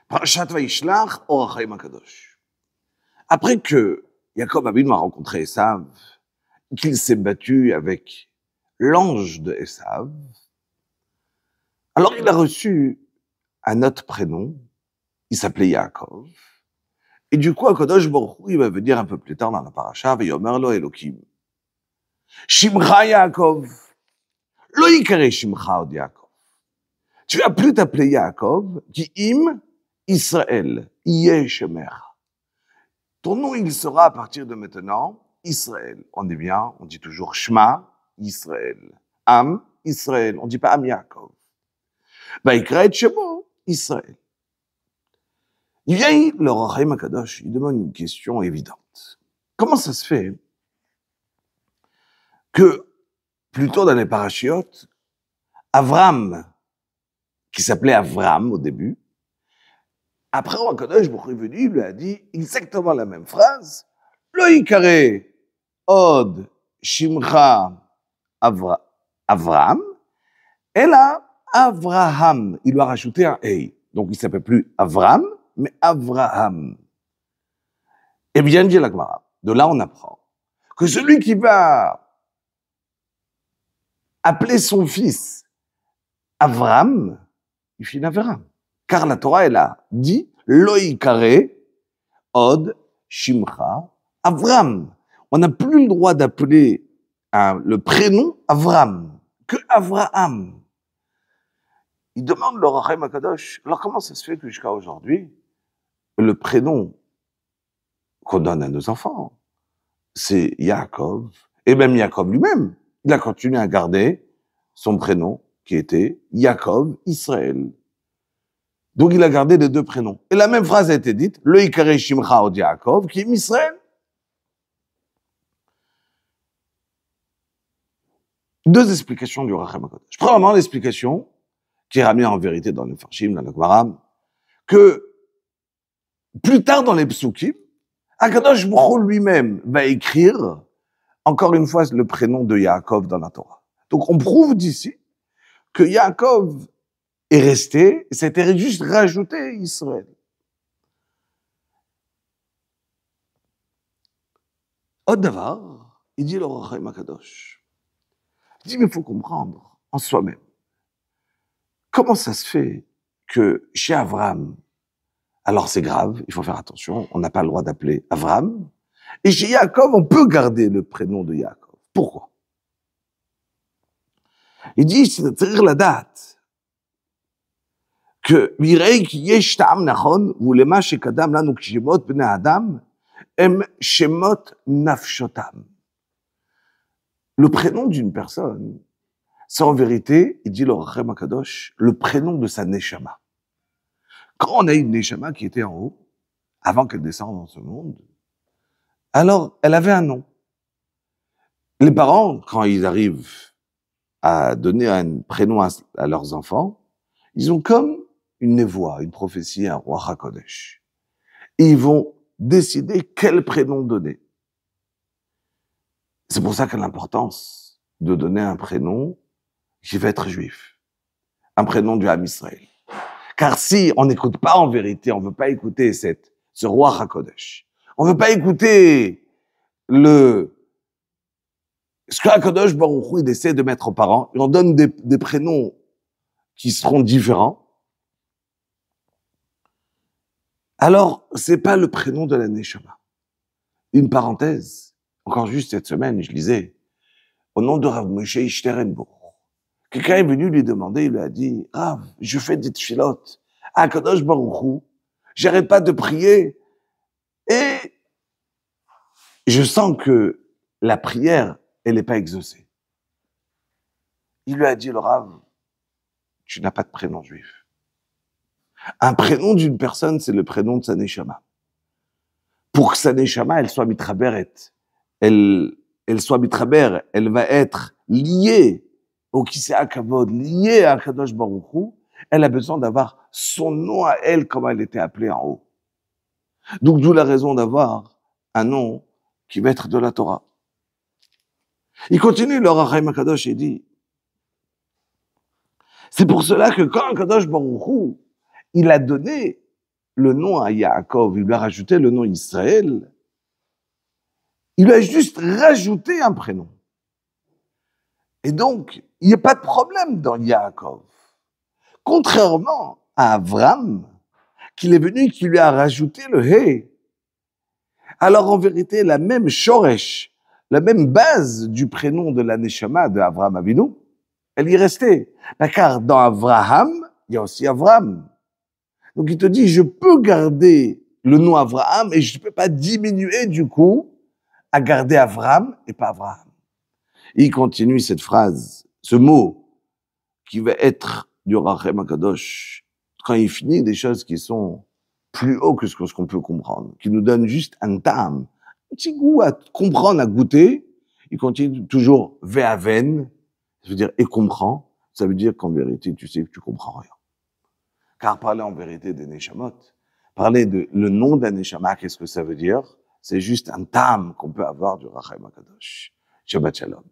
Parashat Vayishlach, Or HaChaim HaKadosh. Après que Jacob Avinu a rencontré Esav, qu'il s'est battu avec l'ange de Esav, alors il a reçu un autre prénom, il s'appelait Yaakov, et du coup, HaKadosh Baruch Hu, il va venir un peu plus tard dans la paracha, Vayomer lo Elokim, Shimcha Yaakov, lo yikare Shimcha od Yaakov. Tu vas plus t'appeler Yaakov, qui im Israël, Yeh Shemer. Ton nom, il sera à partir de maintenant Israël. On est bien, on dit toujours Shema, Israël. Am, Israël. On ne dit pas Am Yaakov. Vaikra et Shemo, Israël. Il vient, le Or HaChaim HaKadosh, il demande une question évidente. Comment ça se fait que, plutôt dans les parachiotes, Avram, qui s'appelait Avram au début, après, HaKadosh Baruch Hu est venu, il lui a dit exactement la même phrase. Lo yikare od shimcha Avram, et là, Avraham. Il lui a rajouté un hey. Donc, il ne s'appelle plus Avram, mais Avraham. Et bien, dit la Gemara. De là, on apprend que celui qui va appeler son fils Avram, il finit Avram. Car la Torah, elle a dit Lo yikare od shimcha Avram. On n'a plus le droit d'appeler le prénom Avram, que Avraham. Il demande le Or HaChaim HaKadosh, alors comment ça se fait que jusqu'à aujourd'hui, le prénom qu'on donne à nos enfants, c'est Yaakov, et même Yaakov lui-même, il a continué à garder son prénom qui était Yaakov Israël. Donc il a gardé les deux prénoms. Et la même phrase a été dite, Lo yikare Shimcha od Yaakov, qui est Israël. Deux explications du Or HaChaim HaKadosh. Premièrement, l'explication qui est ramenée en vérité dans le Farshim, dans le Gemara, que plus tard dans les Psukim, HaKadosh Baruch Hu lui-même va écrire, encore une fois, le prénom de Yaakov dans la Torah. Donc on prouve d'ici que Yaakov est resté, c'était juste rajouté Israël. Autre davar, il dit le Or HaChaim HaKadosh. Il dit, mais il faut comprendre en soi-même. Comment ça se fait que chez Avram, alors c'est grave, il faut faire attention, on n'a pas le droit d'appeler Avram, et chez Yaakov, on peut garder le prénom de Yaakov. Pourquoi? Il dit, c'est la date, que Mirei ki yesh ta'am nachon, ou lema shekadam lanu kshemot bnei adam, em shemot nafshotam. Le prénom d'une personne, c'est en vérité, il dit le Or HaChaim HaKadosh, le prénom de sa neshama. Quand on a une neshama qui était en haut, avant qu'elle descende dans ce monde, alors elle avait un nom. Les parents, quand ils arrivent à donner un prénom à leurs enfants, ils ont comme une névoie, une prophétie, un roi HaKodesh. Et ils vont décider quel prénom donner. C'est pour ça que l'importance de donner un prénom qui va être juif. Un prénom du Ham Israël. Car si on n'écoute pas en vérité, on ne veut pas écouter ce roi HaKodesh, on ne veut pas écouter ce que HaKadosh Baruch Hu il essaie de mettre aux parents, et on donne des prénoms qui seront différents, alors c'est pas le prénom de la Neshama. Une parenthèse, encore juste cette semaine, je lisais, au nom de Rav Moshe Ishterenbourg, quelqu'un est venu lui demander, il lui a dit, Rav, je fais des tfilotes, HaKadosh Baruch Hu, j'arrête pas de prier, et je sens que la prière, elle n'est pas exaucée. Il lui a dit, le Rav, tu n'as pas de prénom juif. Un prénom d'une personne, c'est le prénom de sa neshama. Pour que sa neshama, elle soit mitraberet, elle soit mitraber, elle va être liée au Kisei HaKavod, liée à Kadosh Baruch Hu, elle a besoin d'avoir son nom à elle comme elle était appelée en haut. Donc, d'où la raison d'avoir un nom qui va être de la Torah. Il continue, le Or HaChaim HaKadosh, et dit, c'est pour cela que quand Kadosh Baruch Hu, il a donné le nom à Yaakov, il lui a rajouté le nom Israël, il lui a juste rajouté un prénom. Et donc, il n'y a pas de problème dans Yaakov. Contrairement à Avram, qu'il est venu et qui lui a rajouté le He. Alors en vérité, la même Shoresh, la même base du prénom de la Neshama de Avram Avinu, elle y restait. Car dans Avraham, il y a aussi Avram. Donc il te dit, je peux garder le nom Avraham et je ne peux pas diminuer du coup à garder Avram et pas Avraham. Et il continue cette phrase, ce mot qui va être du Rachem HaKadosh, quand il finit des choses qui sont plus haut que ce qu'on peut comprendre, qui nous donnent juste un tam, un petit goût à comprendre, à goûter. Il continue toujours ve'aven, ça veut dire et comprend, ça veut dire qu'en vérité, tu sais que tu comprends rien. Car parler en vérité des Neshamot, parler de le nom d'un Neshama, qu'est-ce que ça veut dire? C'est juste un tam qu'on peut avoir du Rachem HaKadosh. Shabbat Shalom.